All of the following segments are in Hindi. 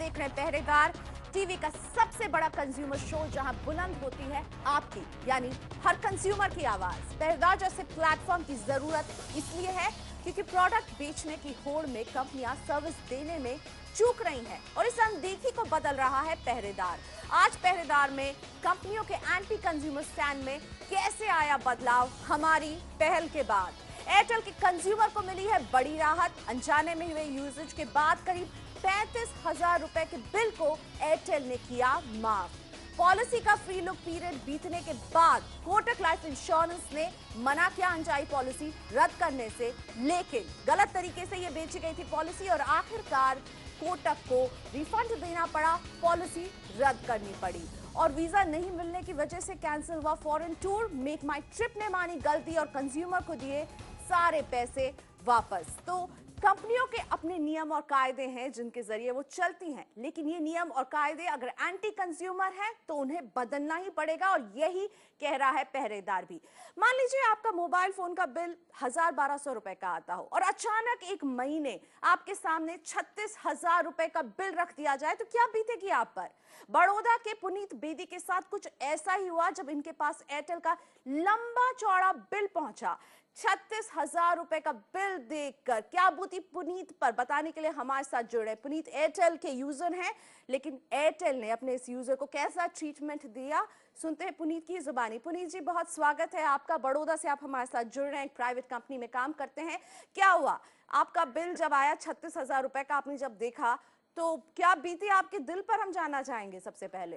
देख रहे हैं पहरेदार, टीवी का सबसे बड़ा कंज्यूमर शो, जहां बुलंद होती है आपकी यानी हर कंज्यूमर की आवाज। पहरेदार जैसे प्लेटफॉर्म की जरूरत इसलिए है क्योंकि प्रोडक्ट बेचने की होड़ में कंपनियां सर्विस देने में चूक रही हैं और इस अनदेखी को बदल रहा है पहरेदार। आज पहरेदार में कंपनियों के एंटी कंज्यूमर स्टैंड में कैसे आया बदलाव हमारी पहल के बाद। एयरटेल के कंज्यूमर को मिली है बड़ी राहत। अनजाने में हुए यूजेज के बाद करीब 35,000 रुपए के बिल को एयरटेल ने किया माफ। पॉलिसी का फ्री लुक पीरियड बीतने के बाद कोटक लाइफ इंश्योरेंस ने मना किया अनजाई पॉलिसी रद्द करने से, लेकिन गलत तरीके से ये बेची गई थी पॉलिसी और आखिरकार कोटक को रिफंड देना पड़ा, पॉलिसी रद्द करनी पड़ी और वीजा नहीं मिलने की वजह से कैंसिल हुआ फॉरेन टूर। मेक माई ट्रिप ने मानी गलती और कंज्यूमर को दिए सारे पैसे वापस। तो कंपनियों के अपने नियम और कायदे हैं जिनके जरिए वो चलती हैं, लेकिन ये नियम और कायदे अगर एंटी कंज्यूमर हैं तो उन्हें बदलना ही पड़ेगा और यही कह रहा है पहरेदार भी। मान लीजिए आपका मोबाइल फोन का बिल 1,000-1,200 रुपए का आता हो और अचानक एक महीने आपके सामने 36,000 रुपए का बिल रख दिया जाए तो क्या बीतेगी आप पर। बड़ौदा के पुनीत बेदी के साथ कुछ ऐसा ही हुआ जब इनके पास एयरटेल का लंबा चौड़ा बिल पहुंचा। 36,000 रुपए का बिल देखकर क्या बूती पुनीत पर, बताने के लिए हमारे साथ जुड़े। पुनीत एयरटेल के यूजर हैं, लेकिन एयरटेल ने अपने इस यूजर को कैसा ट्रीटमेंट दिया, सुनते हैं पुनीत की जुबानी। पुनीत जी, बहुत स्वागत है आपका। बड़ौदा से आप हमारे साथ जुड़ रहे हैं, एक प्राइवेट कंपनी में काम करते हैं। क्या हुआ आपका बिल जब आया 36,000 रुपए का, आपने जब देखा तो क्या बीती आपके दिल पर, हम जानना चाहेंगे सबसे पहले।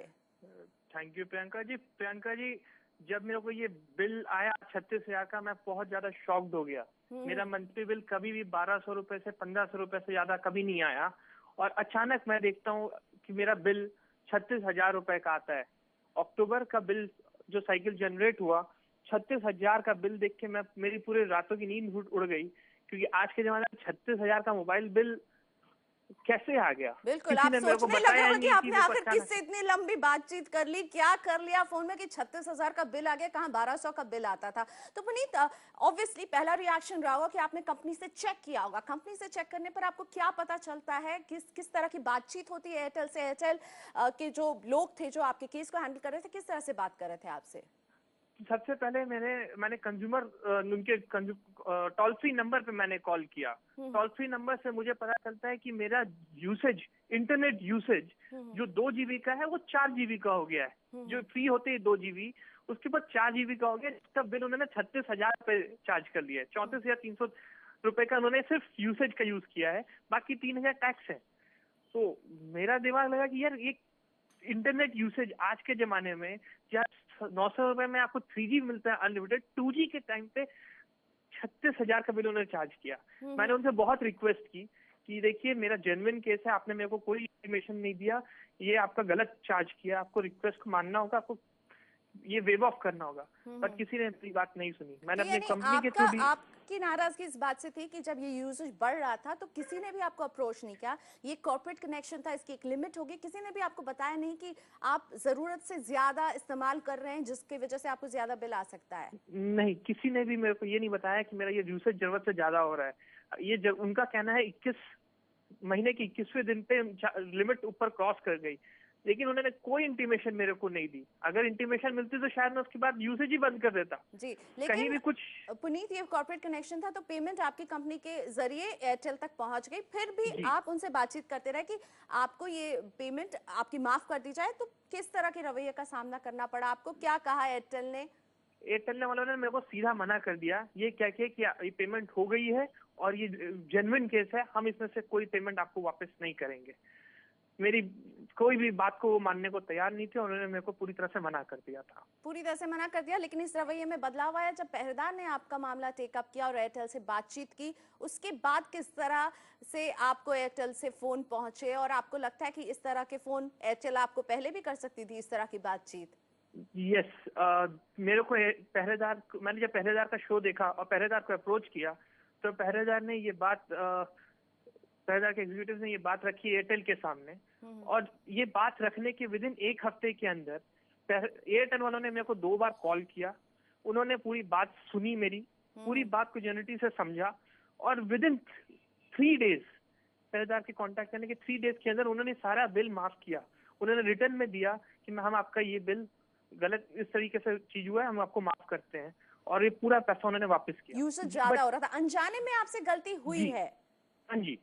Thank you Priyanka ji. प्रियंका जी, जब मेरे को ये बिल आया 36,000 का, मैं बहुत ज्यादा शॉक्ड हो गया। मेरा मंथली बिल कभी भी 1,200 रुपए से 1,500 रुपए से ज्यादा कभी नहीं आया और अचानक मैं देखता हूँ कि मेरा बिल 36,000 रुपए का आता है। अक्टूबर का बिल जो साइकिल जनरेट हुआ, 36,000 का बिल देख के मेरी पूरे रातों की नींद उड़ गई, क्योंकि आज के जमाने में 36,000 का मोबाइल बिल कैसे आ गया। बिल्कुल, आप सोचने लगे होंगे कि आपने आखिर किससे इतनी लंबी बातचीत कर ली, क्या कर लिया फोन में कि 36,000 का बिल आ गया, कहां 1,200 का बिल आता था। तो पुनीत, ऑब्वियसली पहला रिएक्शन रहा होगा कि आपने कंपनी से चेक किया होगा। कंपनी से चेक करने पर आपको क्या पता चलता है, किस तरह की बातचीत होती है एयरटेल से? एयरटेल के जो लोग थे जो आपके केस को हैंडल कर रहे थे, किस तरह से बात कर रहे थे आपसे? सबसे पहले मैंने कंज्यूमर उनके टोल फ्री नंबर पे मैंने कॉल किया। टोल फ्री नंबर से मुझे पता चलता है कि मेरा यूसेज, इंटरनेट यूसेज जो 2 GB का है वो 4 GB का हो गया है। जो फ्री होते हैं 2 GB, उसके बाद 4 GB का हो गया, जिसका बिल उन्होंने 36,000 रुपए चार्ज कर लिया है। 34,300 रुपए का उन्होंने सिर्फ यूसेज का यूज किया है, बाकी 3,000 टैक्स है। तो मेरा दिमाग लगा कि यार ये इंटरनेट यूसेज आज के जमाने में, जहाँ 900 रुपए में आपको 3G मिलता है अनलिमिटेड, 2G के टाइम पे 36,000 का बिल उन्होंने चार्ज किया। मैंने उनसे बहुत रिक्वेस्ट की कि देखिए मेरा जेन्युइन केस है, आपने मेरे को कोई इंफॉर्मेशन नहीं दिया, ये आपका गलत चार्ज किया, आपको रिक्वेस्ट को मानना होगा, आपको ये वेव ऑफ करना होगा। पर किसी ने मेरी बात नहीं सुनी। मैंने अपनी कंपनी के थ्रू भी, आपकी नाराजगी इस बात से थी कि जब ये यूजेज बढ़ रहा था तो किसी ने भी आपको अप्रोच नहीं किया। ये कॉर्पोरेट कनेक्शन था, इसकी एक लिमिट होगी, किसी ने भी आपको बताया नहीं कि आप जरूरत से ज्यादा इस्तेमाल कर रहे हैं जिसकी वजह से आपको ज्यादा बिल आ सकता है? नहीं, किसी ने भी मेरे को ये नहीं बताया कि मेरा ये यूसेज जरूरत से ज्यादा हो रहा है। ये उनका कहना है 21 महीने के 21वें दिन पे लिमिट ऊपर क्रॉस कर गई, लेकिन उन्होंने कोई इंटीमेशन मेरे को नहीं दी। अगर इंटीमेशन मिलती तो शायद मैं उसके बाद यूसेज ही बंद कर देता जी। लेकिन कहीं भी कुछ। पुनीत, ये कॉर्पोरेट कनेक्शन था तो पेमेंट आपकी कंपनी के जरिए एयरटेल तक पहुंच गई, फिर भी आप उनसे बातचीत करते रहे कि आपको ये पेमेंट आपकी माफ कर दी जाए, तो किस तरह के रवैये का सामना करना पड़ा आपको? क्या कहा एयरटेल ने? एयरटेल वालों ने मेरे को सीधा मना कर दिया, ये क्या कि ये पेमेंट हो गई है और ये जेन्युइन केस है, हम इसमें से कोई पेमेंट आपको वापस नहीं करेंगे। मेरी कोई भी बात को वो मानने को तैयार नहीं थे, उन्होंने मेरे को पूरी तरह से मना कर दिया था। पूरी तरह से मना कर दिया, लेकिन इस रवैये में बदलाव आया जब पहरेदार ने आपका मामला टेकअप किया और एयरटेल से बातचीत की। उसके बाद किस तरह से आपको एयरटेल से फोन पहुंचे और आपको लगता है कि इस तरह के फोन एयरटेल आपको पहले भी कर सकती थी, इस तरह की बातचीत? यस, मेरे को मैंने जब पहरेदार का शो देखा और पहरेदार को अप्रोच किया, तो पहरेदार ने ये बात, पहरेदार के एग्जीक्यूटिव ने ये बात रखी एयरटेल के सामने, और ये बात रखने के विदिन 1 हफ्ते के अंदर एयरटेल वालों ने मेरे को 2 बार कॉल किया। उन्होंने पूरी बात सुनी, मेरी पूरी बात को जेन्युइनिटी से समझा, और विदिन 3 डेज पहरेदार के कांटेक्ट करने के 3 डेज के अंदर उन्होंने सारा बिल माफ किया। उन्होंने रिटर्न में दिया कि हम आपका ये बिल गलत इस तरीके से चीज हुआ है, हम आपको माफ करते हैं, और ये पूरा पैसा उन्होंने वापस किया। यूसेज ज्यादा हो रहा था, अनजाने में आपसे गलती हुई है। हाँ जी,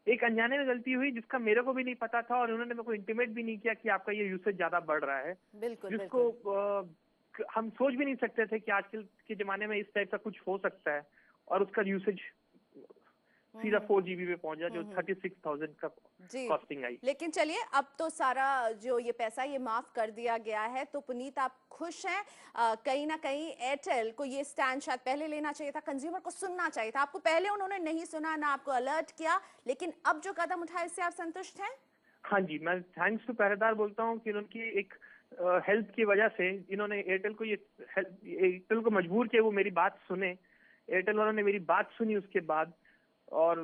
एक अनजाने में गलती हुई जिसका मेरे को भी नहीं पता था, और उन्होंने मेरे को इंटीमेट भी नहीं किया कि आपका ये यूसेज ज्यादा बढ़ रहा है। बिल्कुल, जिसको हम सोच भी नहीं सकते थे कि आजकल के जमाने में इस टाइप का कुछ हो सकता है, और उसका यूसेज सीधा 4 GB पे पहुंचा, जो 36,000 का कॉस्टिंग आई। लेकिन चलिए, अब तो सारा जो ये पैसा ये माफ कर दिया गया है, तो पुनीत आप खुश हैं? कहीं ना कहीं एयरटेल को ये स्टैंड शायद पहले लेना चाहिए था, कंज्यूमर को सुनना चाहिए था। आपको पहले उन्होंने नहीं सुना, ना आपको अलर्ट किया, लेकिन अब जो कदम उठाया इससे आप संतुष्ट हैं? हाँ जी, मैं थैंक्स टू पहरेदार बोलता हूँ कि उनकी एक हेल्प की वजह से इन्होंने एयरटेल को मजबूर किया वो मेरी बात सुने। एयरटेल वालों ने मेरी बात सुनी उसके बाद, और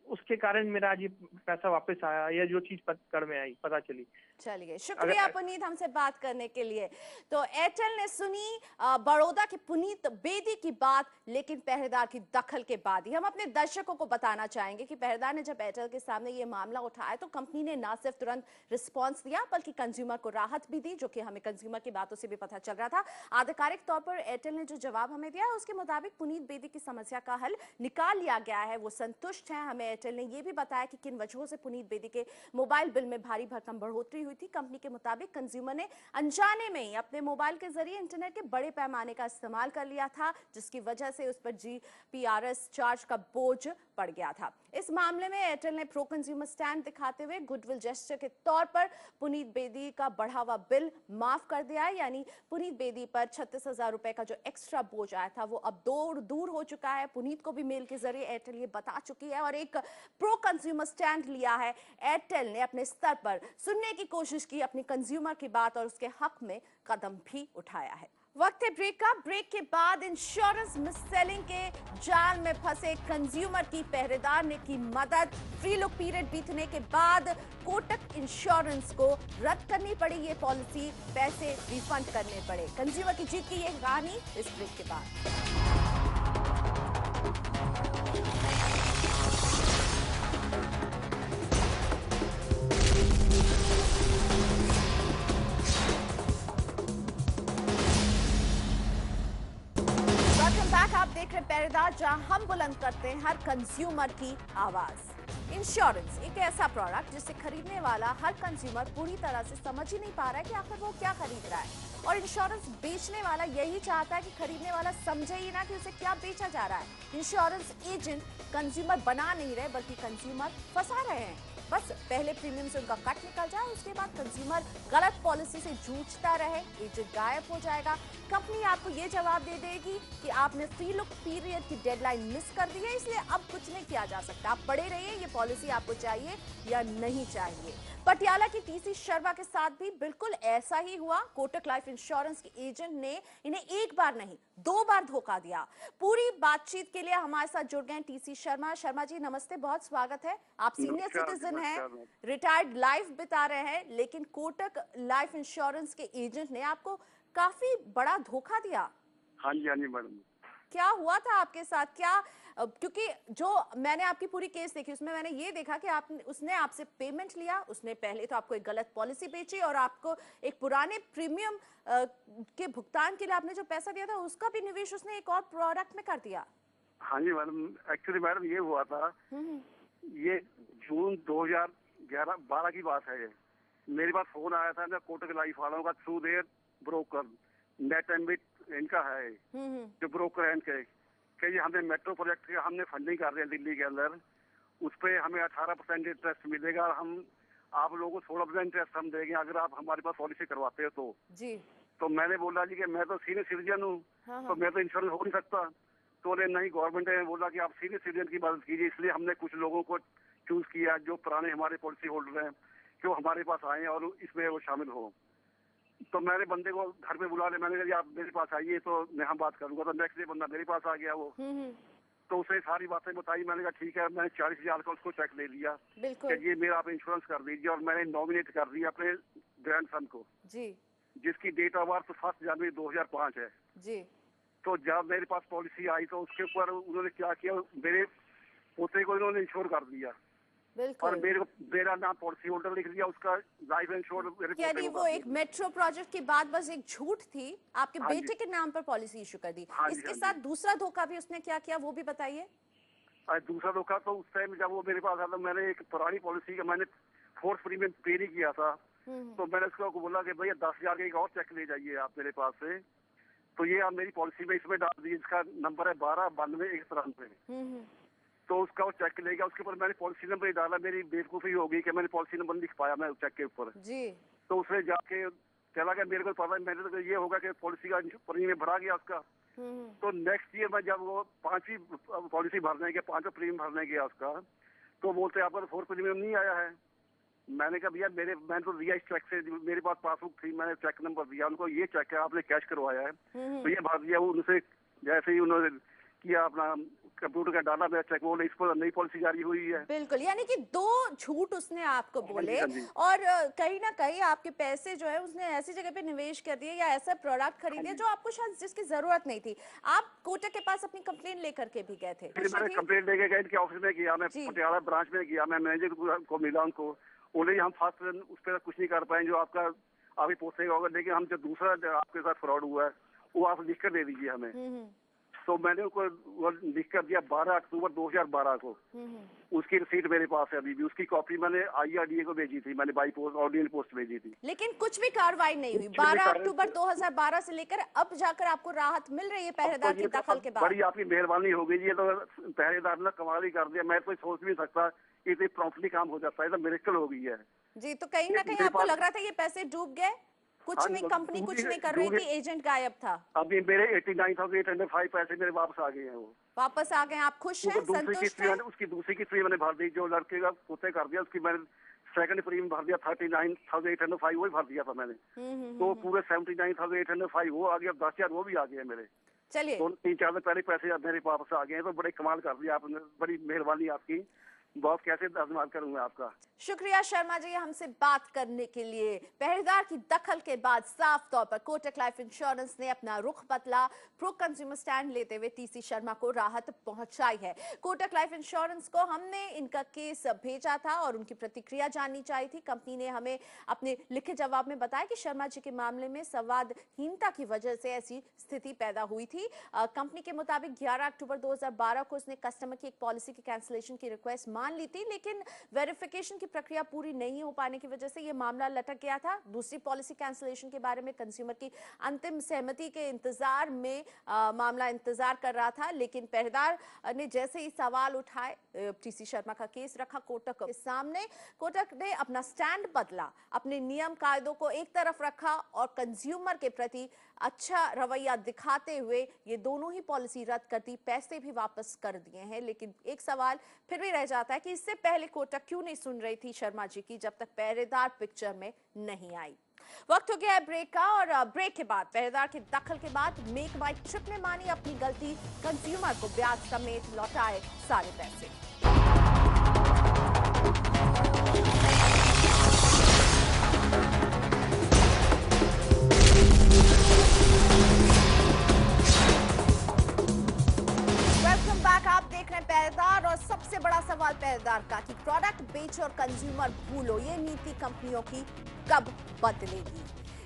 उसके कारण मेरा आज ये पैसा वापस आया, या जो चीज कर में आई पता चली। चलिए, शुक्रिया पुनीत हमसे बात करने के लिए। तो एयरटेल ने सुनी बड़ौदा के पुनीत बेदी की बात, लेकिन पहरेदार की दखल के बाद ही। हम अपने दर्शकों को बताना चाहेंगे कि पहरेदार ने जब एयरटेल के सामने ये मामला उठाया तो कंपनी ने ना सिर्फ तुरंत रिस्पॉन्स दिया, बल्कि कंज्यूमर को राहत भी दी, जो कि हमें कंज्यूमर की बातों से भी पता चल रहा था। आधिकारिक तौर पर एयरटेल ने जो जवाब हमें दिया उसके मुताबिक पुनीत बेदी की समस्या का हल निकाल लिया गया है, वो संतुष्ट है। हमें एयरटेल ने यह भी बताया कि किन वजहों से पुनीत बेदी के मोबाइल बिल में भारी भरकम बढ़ोतरी हुई थी। कंपनी के मुताबिक कंज्यूमर ने अनजाने में ही अपने मोबाइल के जरिए इंटरनेट के बड़े पैमाने का इस्तेमाल कर लिया था, जिसकी वजह से उस पर जीपीआरएस चार्ज का बोझ पड़ गया था। इस मामले में एयरटेल ने प्रो कंज्यूमर स्टैंड दिखाते हुए गुडविल जेस्चर के तौर पर पुनीत बेदी का बढ़ा हुआ बिल माफ कर दिया है, यानी पुनीत बेदी पर 36,000 रुपए का जो एक्स्ट्रा बोझ आया था वो अब दूर हो चुका है। पुनीत को भी मेल के जरिए एयरटेल ये बता चुकी है, और एक प्रो कंज्यूमर स्टैंड लिया है। एयरटेल ने अपने स्तर पर सुनने की कोशिश की अपनी कंज्यूमर की बात, और उसके हक में कदम भी उठाया है। वक्त है ब्रेक का। ब्रेक के बाद इंश्योरेंस मिससेलिंग के जाल में फंसे कंज्यूमर की पहरेदार ने की मदद। फ्री लुक पीरियड बीतने के बाद कोटक इंश्योरेंस को रद्द करनी पड़ी ये पॉलिसी, पैसे रिफंड करने पड़े। कंज्यूमर की जीत की ये कहानी इस ब्रेक के बाद। आप देख रहे पहरेदार, जहां हम बुलंद करते हैं हर कंज्यूमर की आवाज। इंश्योरेंस एक ऐसा प्रोडक्ट जिसे खरीदने वाला हर कंज्यूमर पूरी तरह से समझ ही नहीं पा रहा है कि आखिर वो क्या खरीद रहा है, और इंश्योरेंस बेचने वाला यही चाहता है कि खरीदने वाला समझे ही ना कि उसे क्या बेचा जा रहा है। इंश्योरेंस एजेंट कंज्यूमर बना नहीं रहे, बल्कि कंज्यूमर फंसा रहे हैं। बस पहले प्रीमियम से उनका कट निकल जाए, उसके बाद कंज्यूमर गलत पॉलिसी से जूझता रहे, एजेंट गायब हो जाएगा। कंपनी आपको ये जवाब दे देगी कि आपने फ्री लुक पीरियड की डेडलाइन मिस कर दी है, इसलिए अब कुछ नहीं किया जा सकता, आप पड़े रहिए, ये पॉलिसी आपको चाहिए या नहीं चाहिए। पटियाला की टीसी शर्मा के साथ भी बिल्कुल ऐसा ही हुआ। कोटक लाइफ इंश्योरेंस के एजेंट ने इन्हें एक बार नहीं 2 बार धोखा दिया। पूरी बातचीत के लिए हमारे साथ जुड़ गए टीसी शर्मा। शर्मा जी नमस्ते, बहुत स्वागत है। आप सीनियर सिटीजन हैं, रिटायर्ड लाइफ बिता रहे हैं, लेकिन कोटक लाइफ इंश्योरेंस के एजेंट ने आपको काफी बड़ा धोखा दिया। हाँ जी मैडम। क्या हुआ था आपके साथ? क्या, क्योंकि जो मैंने आपकी पूरी केस देखी उसमें मैंने ये देखा कि उसने आपसे पेमेंट लिया, उसने पहले तो आपको एक गलत पॉलिसी बेची, और आपको एक पुराने प्रीमियम के भुगतान के लिए आपने जो पैसा दिया था उसका भी निवेश उसने एक और प्रोडक्ट में कर दिया। हाँ जी मैडम, एक्चुअली मैडम ये हुआ था, ये जून 2011-12 की बात है। ये मेरे पास फोन आया था ना कोटक लाइफ वालों का, through their broker, net and bit इनका है जो ब्रोकर है इनके, कि ये हमने मेट्रो प्रोजेक्ट की हमने फंडिंग कर रहे हैं दिल्ली के अंदर, उस पर हमें 18% इंटरेस्ट मिलेगा, हम आप लोगों को 16% इंटरेस्ट हम देंगे अगर आप हमारे पास पॉलिसी करवाते हो तो जी। तो मैंने बोला जी कि मैं तो सीनियर सिटीजन हूँ, तो मैं तो इंश्योरेंस हो नहीं सकता। तो नहीं, गवर्नमेंट ने बोला कि आप सीनियर सिटीजन की मदद कीजिए, इसलिए हमने कुछ लोगों को चूज किया जो पुराने हमारे पॉलिसी होल्डर हैं, जो हमारे पास आए और इसमें वो शामिल हो। तो मैंने बंदे को घर पे बुला लिया, मैंने कहा आप मेरे पास आइए तो मैं हम बात करूंगा। तो नेक्स्ट डे बंदा मेरे पास आ गया वो, तो उसे सारी बातें बताई। मैंने कहा ठीक है, मैंने 40,000 का उसको चेक ले लिया कि ये मेरा आप इंश्योरेंस कर दीजिए, और मैंने नॉमिनेट कर दिया अपने ग्रैंड सन को जी, जिसकी डेट ऑफ बर्थ 1 जनवरी 2005 है जी। तो जब मेरे पास पॉलिसी आई तो उसके ऊपर उन्होंने क्या किया, मेरे पोते को इन्होंने इंश्योर कर दिया और मेरा नाम पॉलिसी होल्डर लिख दिया, उसका लाइफ इंश्योरेंस। यानी वो एक मेट्रो प्रोजेक्ट की बात बस एक झूठ थी, आपके बेटे के नाम पर पॉलिसी इशू कर दी। इसके साथ दूसरा धोखा भी उसने क्या किया वो भी बताइए। दूसरा धोखा तो उस टाइम जब वो मेरे पास आया था, मैंने एक पुरानी पॉलिसी का मैंने फोर्थ प्रीमियम पे नहीं किया था, तो मैंने उसको बोला कि भैया 10,000 का एक और चेक ले जाइए आप मेरे पास से, तो ये आप मेरी पॉलिसी में इसमें डाल दीजिए, इसका नंबर है 1292-193। तो उसका वो चेक ले गया, उसके ऊपर मैंने पॉलिसी नंबर ही डाला, मेरी बेवकूफी हो गई कि मैंने पॉलिसी नंबर लिख पाया मैं चेक के ऊपर जी। तो उसने जाके चला गया, मेरे को पता मैंने तो ये होगा कि पॉलिसी का प्रीमियम बढ़ा गया उसका। तो नेक्स्ट ईयर में जब वो 5वीं पॉलिसी भरने गया, 5वां प्रीमियम भरने गया उसका, तो बोलते आपका तो 4th प्रीमियम नहीं आया है। मैंने कहा भैया मैंने तो दिया इस चेक से, मेरे पास पासबुक थी, मैंने चेक नंबर दिया उनको, ये चेक है आपने कैश करवाया है, तो ये भर दिया। उनसे जैसे ही उन्होंने किया अपना कंप्यूटर का डाला मेरा चेक, वो इस पर नई पॉलिसी जारी हुई है। बिल्कुल, यानी कि 2 झूठ उसने आपको बोले और कहीं ना कहीं आपके पैसे जो है उसने ऐसी जगह पे निवेश कर दिए या ऐसा प्रोडक्ट खरीदे जो आपको शायद जिसकी जरूरत नहीं थी। आप कोटक के पास अपनी कंप्लेंट लेकर के भी गए थे? मैंने कंप्लेंट लेके गए इनके ऑफिस में गया, मैं पटियाला ब्रांच में गया, मैं मैनेजर को मिला, उनको बोले हम फास्ट उस पर कुछ नहीं कर पाए जो आपका अभी पोस्टिंग होगा, लेकिन हम जो दूसरा आपके साथ फ्रॉड हुआ है वो आप लिख कर दे दीजिए हमें। तो मैंने उनको वो लिख कर दिया 12 अक्टूबर 2012 को। उसकी रिसीट मेरे पास है अभी भी, उसकी कॉपी मैंने IRDA को भेजी थी, मैंने बाई पोस्ट ऑर्डिनल पोस्ट भेजी थी, लेकिन कुछ भी कार्रवाई नहीं हुई। 12 अक्टूबर 2012 से लेकर अब जाकर आपको राहत मिल रही है पहरेदार की दखल के बाद। बड़ी आपकी मेहरबानी हो गई, ये तो पहरेदार ने कमाल ही कर दिया, मैं तो सोच भी नहीं सकता इतनी प्रॉम्प्टली काम हो जाता है, तो मिरेकल हो गई है जी। तो कहीं ना कहीं आपको लग रहा था ये पैसे डूब गए, कुछ नहीं, कंपनी कुछ नहीं कर रही थी, एजेंट गायब था। अभी मेरे 89,805 पैसे मेरे वापस आ गए हैं, वो वापस आ गए। आप खुश हैं, संतुष्ट हैं? उसकी दूसरी किस्त मैंने भर दी, जो लड़के का पोते कर दिया उसकी मैंने सेकंड प्रीमियम भर दिया 39,805, वही भर दिया था मैंने। तो पूरे 79,805 वो आ गया, 10,000 वो भी आ गए मेरे। चलिए, तो 3-4 दिन पहले पैसे मेरे वापस आ गए हैं, तो बड़े कमाल कर दिया आपने, बड़ी मेहरबानी आपकी, बहुत कैसे धन्यवाद करूंगा आपका। शुक्रिया शर्मा जी हमसे बात करने के लिए। पहरेदार की दखल के बाद साफ तौर पर कोटक लाइफ इंश्योरेंस ने अपना रुख बदला, प्रो कंज्यूमर स्टैंड लेते हुए TC शर्मा को राहत पहुंचाई है। कोटक लाइफ इंश्योरेंस को हमने इनका केस भेजा था और उनकी प्रतिक्रिया जाननी चाहिए थी। कंपनी ने हमें अपने लिखित जवाब में बताया कि शर्मा जी के मामले में संवादहीनता की वजह से ऐसी स्थिति पैदा हुई थी। कंपनी के मुताबिक 11 अक्टूबर 2012 को उसने कस्टमर की एक पॉलिसी की कैंसिलेशन की रिक्वेस्ट मान ली थी, लेकिन वेरिफिकेशन की प्रक्रिया पूरी नहीं हो पाने की वजह से यह मामला लटक गया था। दूसरी पॉलिसी कैंसिलेशन के बारे में कंज्यूमर की अंतिम सहमति के इंतजार में मामला इंतजार कर रहा था, लेकिन पहरेदार ने जैसे ही सवाल उठाए, TC शर्मा का केस रखा कोटक के सामने। कोटक ने अपना स्टैंड बदला, अपने नियम कायदों को एक तरफ रखा और कंज्यूमर के प्रति अच्छा रवैया दिखाते हुए ये दोनों ही पॉलिसी रद्द कर दी, पैसे भी वापस कर दिए हैं। लेकिन एक सवाल फिर भी रह जाता है कि इससे पहले कोटक क्यों नहीं सुन रही थी शर्मा जी की, जब तक पहरेदार पिक्चर में नहीं आई। वक्त हो गया है ब्रेक का और ब्रेक के बाद पहरेदार की दखल के बाद मेक माई ट्रिप ने मानी अपनी गलती, कंज्यूमर को ब्याज समेत लौटाए सारे पैसे। वेलकम बैक, आप देख रहे हैं पहरेदार और सबसे बड़ा सवाल पहरेदार का कि प्रोडक्ट बेचो और कंज्यूमर भूलो, ये नीति कंपनियों की कब बदलेगी।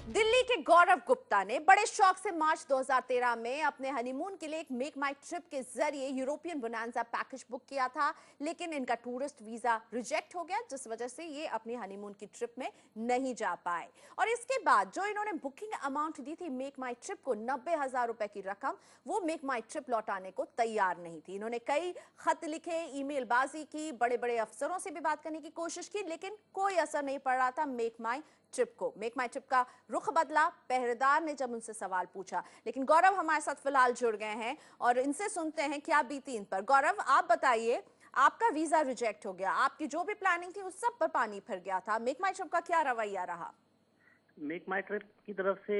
दिल्ली के गौरव गुप्ता ने बड़े शौक से मार्च 2013 में अपने हनीमून के लिए एक मेक माई ट्रिप के जरिए यूरोपियन बोनांजा पैकेज बुक किया था, लेकिन इनका टूरिस्ट वीजा रिजेक्ट हो गया, जिस वजह से ये अपनी हनीमून की ट्रिप में नहीं जा पाए। और इसके बाद जो इन्होंने बुकिंग अमाउंट दी थी मेक माई ट्रिप को, 90,000 रुपए की रकम, वो मेक माई ट्रिप लौटाने को तैयार नहीं थी। इन्होंने कई खत लिखे, ईमेल बाजी की, बड़े बड़े अफसरों से भी बात करने की कोशिश की, लेकिन कोई असर नहीं पड़ रहा था मेक माई ट्रिप को। मेक माई ट्रिप का रुख बदला पहरेदार ने जब उनसे सवाल पूछा। लेकिन गौरव हमारे साथ फिलहाल जुड़ गए हैं और इनसे सुनते हैं क्या बीती इन पर। गौरव, आप बताइए, आपका वीजा रिजेक्ट हो गया, आपकी जो भी प्लानिंग थी उस सब पर पानी फिर गया था, मेक माई ट्रिप का क्या रवैया रहा? मेक माई ट्रिप की तरफ से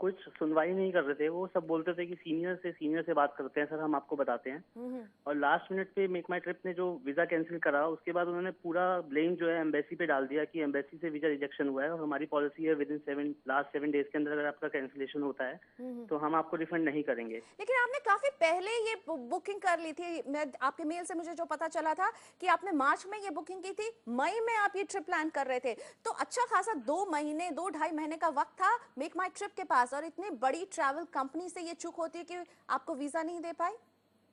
कुछ सुनवाई नहीं कर रहे थे। वो सब बोलते थे कि सीनियर से बात करते हैं सर, हम आपको बताते हैं। और लास्ट मिनट पे मेक माई ट्रिप ने जो वीजा कैंसिल करा, उसके बाद उन्होंने पूरा ब्लेम जो है एम्बेसी पे डाल दिया कि एम्बेसी से वीजा रिजेक्शन हुआ है और हमारी पॉलिसी है लास्ट 7 डेज के अंदर अगर आपका कैंसिलेशन होता है तो हम आपको रिफंड नहीं करेंगे। लेकिन आपने काफी पहले ये बुकिंग कर ली थी। मैं आपके मेल से मुझे जो पता चला था कि आपने मार्च में ये बुकिंग की थी, मई में आप ये ट्रिप प्लान कर रहे थे, तो अच्छा खासा 2-2.5 महीने का वक्त था मेक माई ट्रिप के पास, और इतनी बड़ी ट्रैवल कंपनी से ये चूक होती है कि आपको वीजा नहीं दे पाई।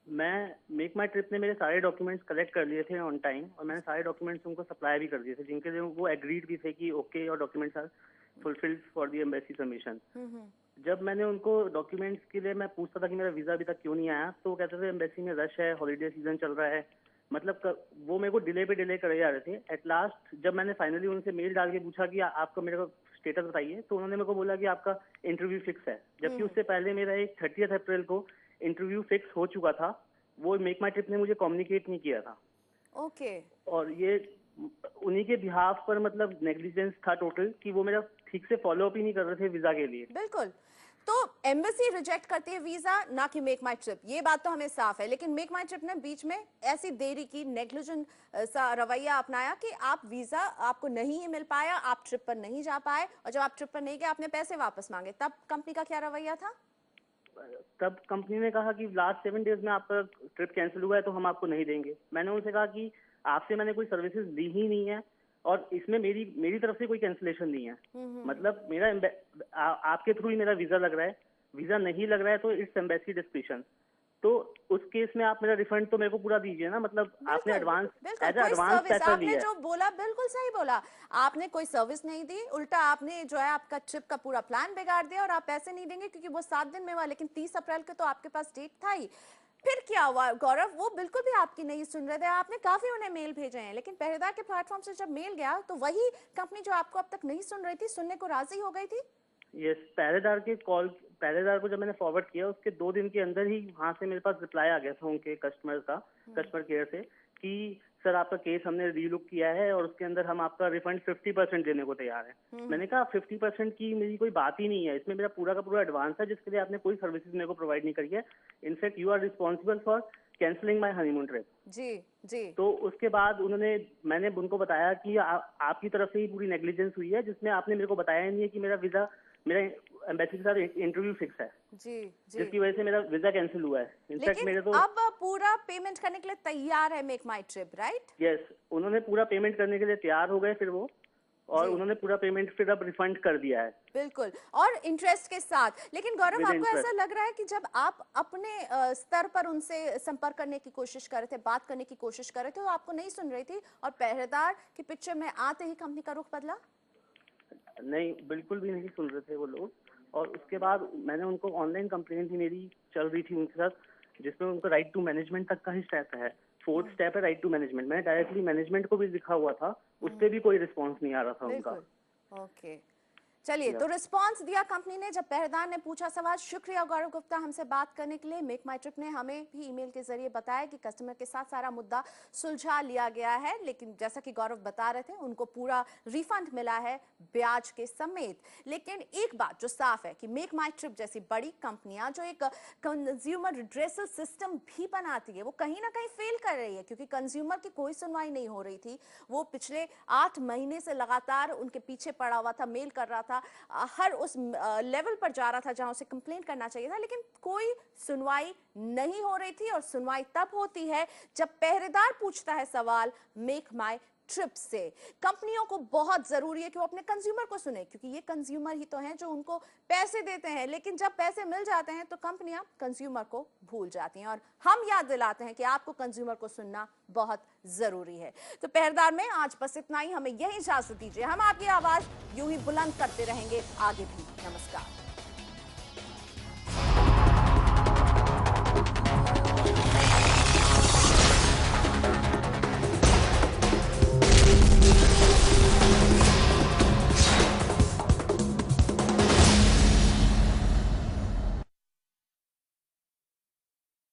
मैं मेक माई ट्रिप ने मेरे सारे डॉक्यूमेंट्स कलेक्ट कर लिए थे ऑन टाइम, और मैंने सारे डॉक्यूमेंट्स उनको सप्लाई भी कर दिए थे, जिनके लिए वो एग्रीड भी थे कि okay your documents are fulfilled for the embassy submission. जब मैंने उनको डॉक्यूमेंट्स के लिए मैं पूछता था कि मेरा वीजा अभी तक क्यों नहीं आया, तो वो कहते थे एम्बेसी में रश है, हॉलीडे सीजन चल रहा है, मतलब वो मेरे को डिले पे डिले करे जा रहे थे। एट लास्ट जब मैंने फाइनली उनसे मेल डाल के पूछा कि आपका मेरे को स्टेटस बताइए, तो उन्होंने मेरे को बोला कि आपका इंटरव्यू फिक्स है, जबकि उससे पहले मेरा एक 30 अप्रैल को इंटरव्यू फिक्स हो चुका था। वो मेक माई ट्रिप ने मुझे कम्युनिकेट नहीं किया था। ओके। और ये उन्हीं के बिहाफ पर मतलब नेग्लिजेंस था टोटल, कि वो मेरा ठीक से फॉलो अप ही नहीं कर रहे थे वीजा के लिए। बिल्कुल। तो एम्बेसी रिजेक्ट करती है वीजा, ना कि मेक माई ट्रिप, ये बात तो हमें साफ है। लेकिन मेक माई ट्रिप ने बीच में ऐसी देरी की, नेग्लिजेंट सा रवैया अपनाया कि आप वीजा आपको नहीं मिल पाया, आप ट्रिप पर नहीं जा पाए, और जब आप ट्रिप पर नहीं गए आपने पैसे वापस मांगे, तब कंपनी का क्या रवैया था? तब कंपनी ने कहा कि लास्ट 7 डेज में आपका ट्रिप कैंसिल हुआ है तो हम आपको नहीं देंगे। मैंने उनसे कहा कि आपसे मैंने कोई सर्विसेज ली ही नहीं है, और इसमें मेरी तरफ से कोई कैंसिलेशन नहीं है। मतलब मेरा आपके थ्रू ही मेरा वीजा लग रहा है, वीजा नहीं लग रहा है तो इट्स एम्बेसी डिस्क्रिप्शन। तो उस केस में आप मेरा रिफंड तो मेरे को पूरा दीजिए ना, मतलब आपने एडवांस पैसा आपने जो बोला बिल्कुल सही बोला। आपने कोई सर्विस नहीं दी, उल्टा आपने जो है आपका ट्रिप का पूरा प्लान बिगाड़ दिया, और आप पैसे नहीं देंगे क्योंकि वो 7 दिन में हुआ, लेकिन 30 अप्रैल को तो आपके पास डेट था ही। फिर क्या हुआ गौरव? वो बिल्कुल भी आपकी नहीं सुन रहे थे, आपने काफी उन्हें मेल भेजे हैं, लेकिन पहरेदार के प्लेटफॉर्म से जब मेल गया तो वही कंपनी जो आपको अब तक नहीं सुन रही थी, सुनने को राजी हो गई थी। यस, पहरेदार को जब मैंने फॉरवर्ड किया उसके 2 दिन के अंदर ही वहां से मेरे पास रिप्लाई आ गया था उनके कस्टमर केयर से कि सर आपका केस हमने रीलुक किया है और उसके अंदर हम आपका रिफंड 50% देने को तैयार है। मैंने कहा 50% की मेरी कोई बात ही नहीं है, इसमें मेरा पूरा का पूरा एडवांस है जिसके लिए आपने कोई सर्विसेज मेरे को प्रोवाइड नहीं करी है। In fact you are responsible for cancelling my honeymoon trip. जी जी। तो उसके बाद मैंने उनको बताया कि आपकी तरफ से ही पूरी नेग्लिजेंस हुई है, जिसमें आपने मेरे को बताया नहीं है कि मेरा एम्बेसी के साथ इंटरव्यू फिक्स है, जी जी, जिसकी वजह से मेरा वीजा कैंसिल हुआ है। इनफैक्ट मेरे तो अब पूरा पेमेंट करने के लिए तैयार है मेक माई ट्रिप, राइट? यस, उन्होंने पूरा पेमेंट करने के लिए तैयार हो गए फिर वो, और उन्होंने पूरा पेमेंट फिर अब रिफंड कर दिया है। बिल्कुल, और इंटरेस्ट के साथ। लेकिन गौरव, आपको ऐसा लग रहा है कि जब आप अपने स्तर पर उनसे संपर्क करने की कोशिश कर रहे थे, बात करने की कोशिश कर रहे थे, वो आपको नहीं सुन रही थी, और पहरेदार की पिक्चर में आते ही कंपनी का रुख बदला? नहीं, बिल्कुल भी नहीं सुन रहे थे वो लोग। और उसके बाद मैंने उनको ऑनलाइन कंप्लेंट भी मेरी चल रही थी उनके साथ, जिसमें उनको राइट टू मैनेजमेंट तक का ही स्टेप है। 4th स्टेप है राइट टू मैनेजमेंट। मैंने डायरेक्टली मैनेजमेंट को भी लिखा हुआ था, उस पर भी कोई रिस्पॉन्स नहीं आ रहा था उनका। ओके, चलिए, तो रिस्पांस दिया कंपनी ने जब पहरेदार ने पूछा सवाल। शुक्रिया गौरव गुप्ता हमसे बात करने के लिए। मेक माई ट्रिप ने हमें भी ईमेल के जरिए बताया कि कस्टमर के साथ सारा मुद्दा सुलझा लिया गया है, लेकिन जैसा कि गौरव बता रहे थे, उनको पूरा रिफंड मिला है ब्याज के समेत। लेकिन एक बात जो साफ है कि मेक माई ट्रिप जैसी बड़ी कंपनियां जो एक कंज्यूमर रिड्रेसल सिस्टम भी बनाती है, वो कहीं ना कहीं फेल कर रही है, क्योंकि कंज्यूमर की कोई सुनवाई नहीं हो रही थी। वो पिछले 8 महीने से लगातार उनके पीछे पड़ा हुआ था, मेल कर रहा था, हर उस लेवल पर जा रहा था जहां उसे कंप्लेंट करना चाहिए था, लेकिन कोई सुनवाई नहीं हो रही थी। और सुनवाई तब होती है जब पहरेदार पूछता है सवाल मेक माई ट्रिप से। कंपनियों को बहुत जरूरी है कि वो अपने कंज्यूमर को सुने, क्योंकि ये कंज्यूमर ही तो हैं जो उनको पैसे देते हैं। लेकिन जब पैसे मिल जाते हैं तो कंपनियां कंज्यूमर को भूल जाती हैं, और हम याद दिलाते हैं कि आपको कंज्यूमर को सुनना बहुत जरूरी है। तो पहरेदार में आज बस इतना ही। हमें यही इजाजत दीजिए, हम आपकी आवाज यूं ही बुलंद करते रहेंगे आगे भी। नमस्कार।